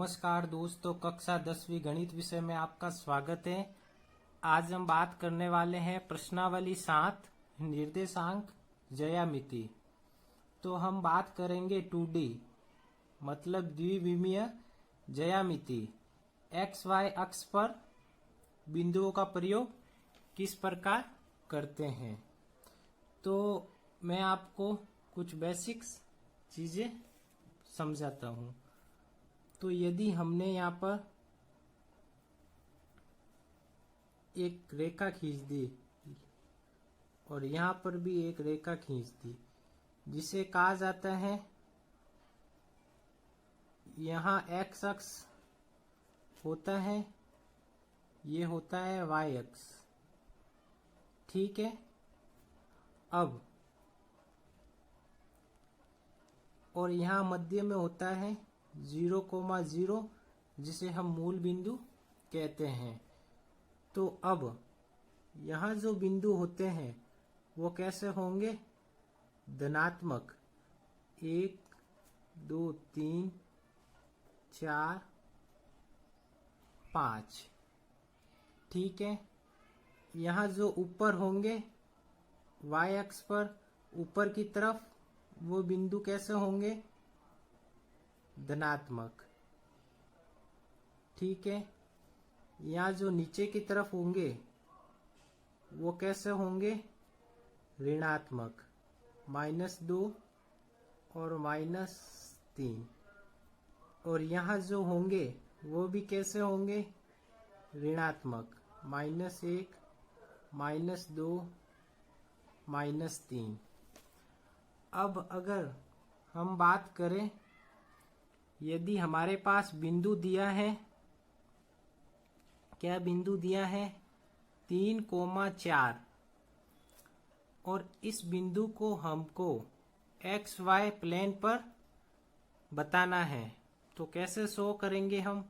नमस्कार दोस्तों, कक्षा 10वीं गणित विषय में आपका स्वागत है। आज हम बात करने वाले हैं प्रश्नावली 7 निर्देशांक ज्यामिति। तो हम बात करेंगे 2D मतलब द्विविमीय ज्यामिति। एक्स वाई अक्ष पर बिंदुओं का प्रयोग किस प्रकार करते हैं। तो मैं आपको कुछ बेसिक्स चीजें समझाता हूँ। तो यदि हमने यहाँ पर एक रेखा खींच दी और यहाँ पर भी एक रेखा खींच दी, जिसे कहा जाता है, यहाँ एक्स अक्ष होता है, ये होता है वाई अक्ष। ठीक है। अब और यहाँ मध्य में होता है 0,0, जिसे हम मूल बिंदु कहते हैं। तो अब यहाँ जो बिंदु होते हैं वो कैसे होंगे? धनात्मक 1, 2, 3, 4, 5। ठीक है। यहाँ जो ऊपर होंगे y अक्ष पर ऊपर की तरफ, वो बिंदु कैसे होंगे? धनात्मक। ठीक है। यहाँ जो नीचे की तरफ होंगे वो कैसे होंगे? ऋणात्मक, -2 और -3। और यहाँ जो होंगे वो भी कैसे होंगे? ऋणात्मक, -1, -2, -3। अब अगर हम बात करें, यदि हमारे पास बिंदु दिया है, क्या बिंदु दिया है? 3,4, और इस बिंदु को हमको एक्स वाई प्लेन पर बताना है। तो कैसे शो करेंगे हम?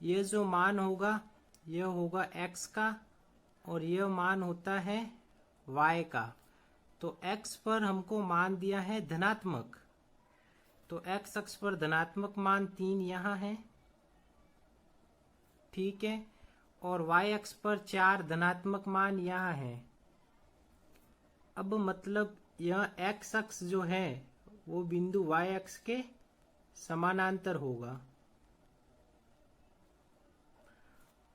ये जो मान होगा यह होगा एक्स का और यह मान होता है वाई का। तो एक्स पर हमको मान दिया है धनात्मक, तो एक्स अक्ष पर धनात्मक मान 3 यहाँ है। ठीक है। और वाई अक्ष पर 4 धनात्मक मान यहाँ है। अब मतलब यह एक्स अक्ष जो है वो बिंदु वाई अक्ष के समानांतर होगा,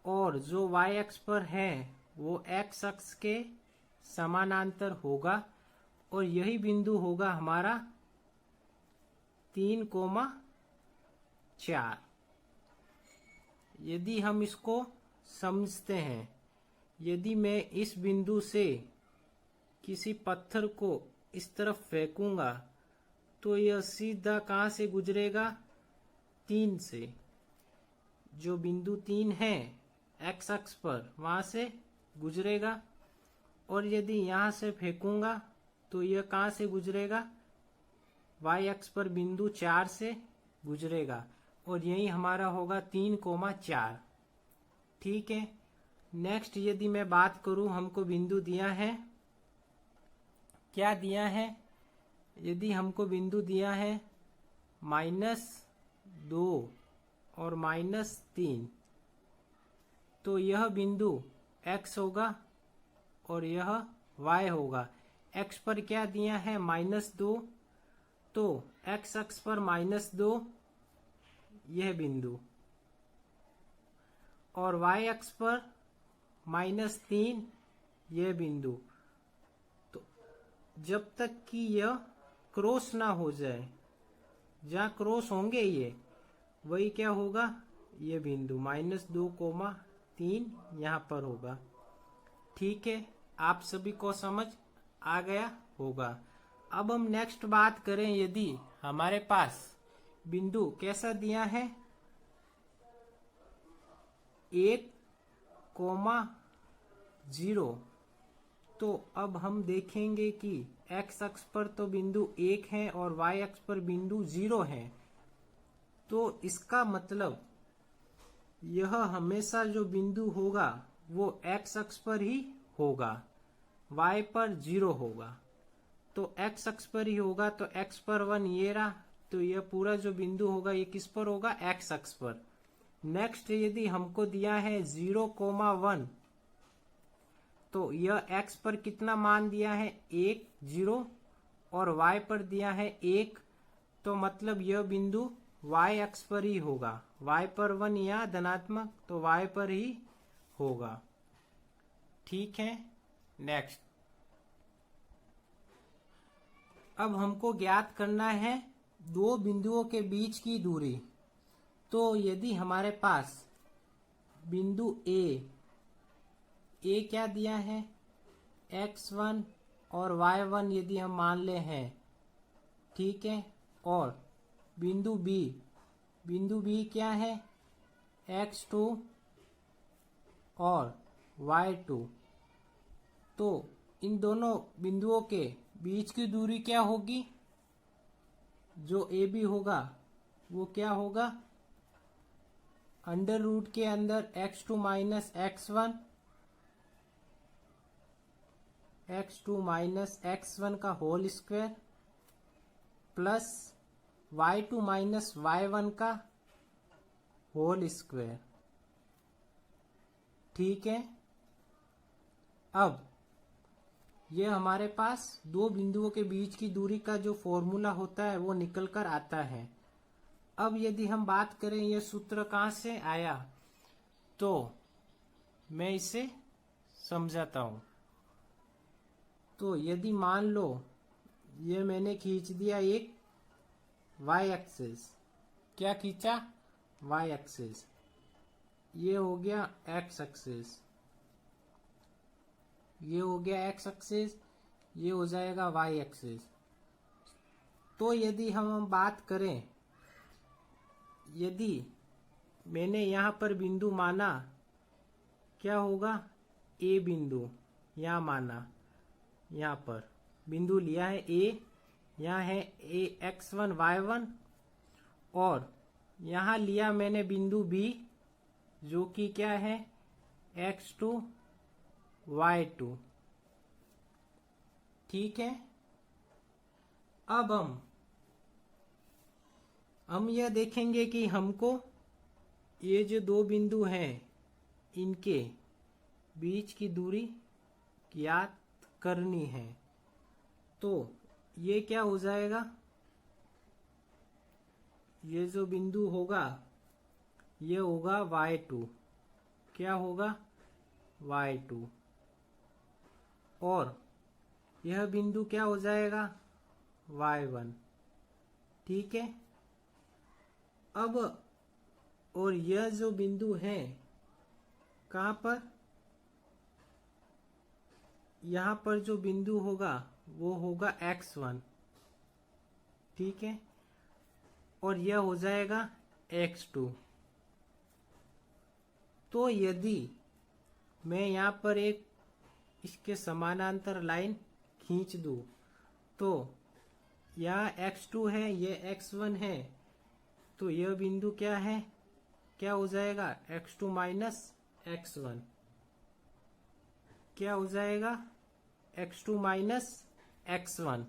और जो वाई अक्ष पर है वो एक्स अक्ष के समानांतर होगा, और यही बिंदु होगा हमारा 3,4। यदि हम इसको समझते हैं, यदि मैं इस बिंदु से किसी पत्थर को इस तरफ फेंकूंगा तो यह सीधा कहाँ से गुजरेगा? 3 से। जो बिंदु 3 है एक्स अक्ष पर, वहां से गुजरेगा। और यदि यहाँ से फेंकूंगा तो यह कहाँ से गुजरेगा? वाई अक्ष पर बिंदु 4 से गुजरेगा, और यही हमारा होगा 3,4। ठीक है। नेक्स्ट यदि मैं बात करूं, हमको बिंदु दिया है, क्या दिया है? यदि हमको बिंदु दिया है -2 और -3, तो यह बिंदु x होगा और यह y होगा। x पर क्या दिया है? -2, तो x अक्ष पर -2 यह बिंदु, और y अक्ष पर -3 यह बिंदु। तो जब तक कि यह क्रॉस ना हो जाए, जहाँ क्रॉस होंगे ये, वही क्या होगा? ये बिंदु -2,3 यहाँ पर होगा। ठीक है। आप सभी को समझ आ गया होगा। अब हम नेक्स्ट बात करें, यदि हमारे पास बिंदु कैसा दिया है? 1,0। तो अब हम देखेंगे कि x अक्ष पर तो बिंदु 1 है और y अक्ष पर बिंदु 0 है। तो इसका मतलब यह हमेशा जो बिंदु होगा वो x अक्ष पर ही होगा, y पर 0 होगा। तो x अक्ष पर ही होगा, तो x पर 1 ये रहा, तो यह पूरा जो बिंदु होगा ये किस पर होगा? x अक्ष पर। नेक्स्ट यदि हमको दिया है 0,1, तो यह x पर कितना मान दिया है 1 0 और y पर दिया है 1, तो मतलब यह बिंदु y अक्ष पर ही होगा। y पर 1 या धनात्मक, तो y पर ही होगा। ठीक है। नेक्स्ट, अब हमको ज्ञात करना है दो बिंदुओं के बीच की दूरी। तो यदि हमारे पास बिंदु ए क्या दिया है x1 और y1 यदि हम मान ले हैं, ठीक है, और बिंदु बी क्या है x2 और y2, तो इन दोनों बिंदुओं के बीच की दूरी क्या होगी? जो ए बी होगा वो क्या होगा? अंडर रूट के अंदर x2 माइनस x1 का whole square plus y2 minus y1 का होल स्क्वायर। ठीक है। अब यह हमारे पास दो बिंदुओं के बीच की दूरी का जो फॉर्मूला होता है वो निकल कर आता है। अब यदि हम बात करें यह सूत्र कहाँ से आया, तो मैं इसे समझाता हूं। तो यदि मान लो ये मैंने खींच दिया एक y एक्सिस, क्या खींचा? y axis. ये हो गया x एक्सिस, ये हो गया x एक्सिस, ये हो जाएगा y एक्सिस। तो यदि हम बात करें, यदि मैंने यहाँ पर बिंदु माना, क्या होगा? a बिंदु यहाँ माना, यहाँ पर बिंदु लिया है a, यहाँ है a x1 y1, और यहाँ लिया मैंने बिंदु b जो कि क्या है x2 y2। ठीक है। अब हम यह देखेंगे कि हमको ये जो दो बिंदु हैं इनके बीच की दूरी ज्ञात करनी है। तो ये क्या हो जाएगा? ये जो बिंदु होगा ये होगा y2, क्या होगा? y2, और यह बिंदु क्या हो जाएगा? y1। ठीक है। अब और यह जो बिंदु है कहाँ पर? यहाँ पर जो बिंदु होगा वो होगा x1। ठीक है। और यह हो जाएगा x2। तो यदि मैं यहाँ पर एक इसके समानांतर लाइन खींच दूं, तो यहाँ x2 है, ये x1 है, तो यह बिंदु क्या है? क्या हो जाएगा? x2 minus x1। क्या हो जाएगा? x2 minus x1।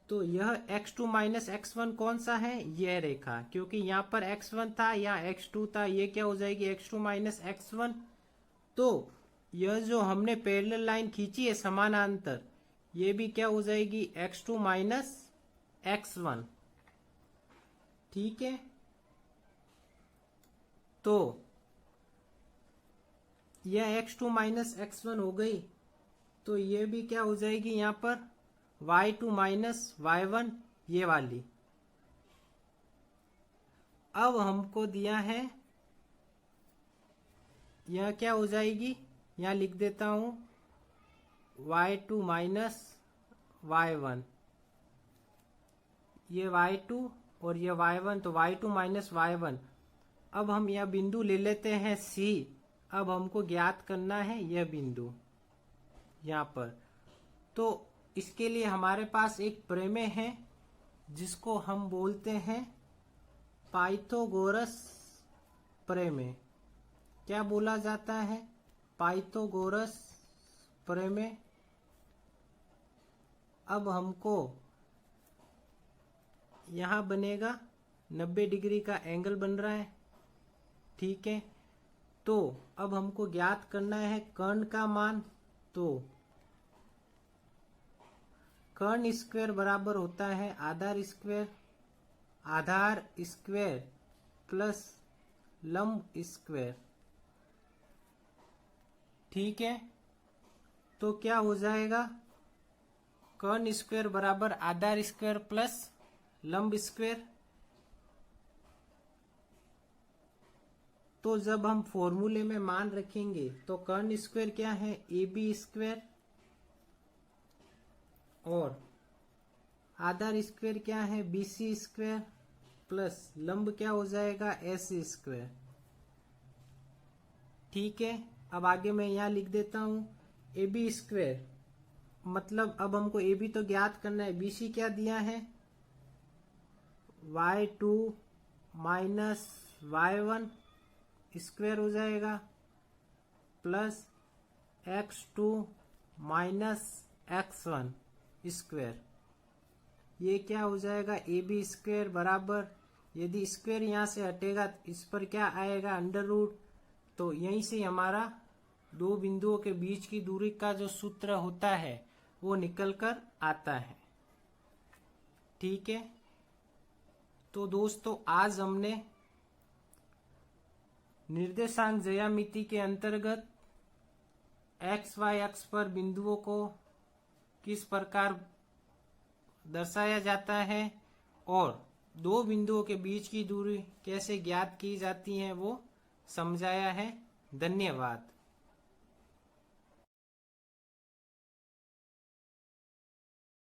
तो यह x2 माइनस x1 कौन सा है? यह रेखा, क्योंकि यहाँ पर x1 था, यहाँ x2 था, ये क्या हो जाएगी? x2 minus x1। तो यह जो हमने पैरेलल लाइन खींची है समानांतर, ये भी क्या हो जाएगी? x2 minus x1। ठीक है। तो यह x2 माइनस x1 हो गई, तो ये भी क्या हो जाएगी? यहाँ पर y2 माइनस y1, ये वाली। अब हमको दिया है, यह क्या हो जाएगी? यहाँ लिख देता हूं y2 माइनस y1, ये y2 और ये y1, तो y2 माइनस y1। अब हम यह बिंदु ले लेते हैं C। अब हमको ज्ञात करना है यह बिंदु यहाँ पर। तो इसके लिए हमारे पास एक प्रमेय है जिसको हम बोलते हैं पाइथागोरस प्रमेय। क्या बोला जाता है? पाइथागोरस प्रमेय। अब हमको यहाँ बनेगा 90 डिग्री का एंगल बन रहा है, ठीक है, तो अब हमको ज्ञात करना है कर्ण का मान। तो कर्ण स्क्वायर बराबर होता है आधार स्क्वायर प्लस लंब स्क्वायर। ठीक है, तो क्या हो जाएगा, कर्ण स्क्वायर बराबर आधार स्क्वायर प्लस लंब स्क्वायर। तो जब हम फॉर्मूले में मान रखेंगे तो कर्ण स्क्वायर क्या है, AB स्क्वायर, और आधार स्क्वायर क्या है, BC स्क्वायर, प्लस लंब क्या हो जाएगा, AC स्क्वायर। ठीक है, अब आगे मैं यहाँ लिख देता हूं AB स्क्वायर, मतलब अब हमको AB तो ज्ञात करना है, BC क्या दिया है, y2 माइनस y1 स्क्वायर हो जाएगा, plus x2 minus x1 square. ये क्या हो जाएगा, AB स्क्वायर बराबर, यदि स्क्वायर यहाँ से हटेगा तो इस पर क्या आएगा, अंडर रूट। तो यहीं से हमारा दो बिंदुओं के बीच की दूरी का जो सूत्र होता है वो निकल कर आता है। ठीक है, तो दोस्तों आज हमने निर्देशांक ज्यामिति के अंतर्गत एक्स वाई अक्ष पर बिंदुओं को किस प्रकार दर्शाया जाता है और दो बिंदुओं के बीच की दूरी कैसे ज्ञात की जाती है वो समझाया है। धन्यवाद।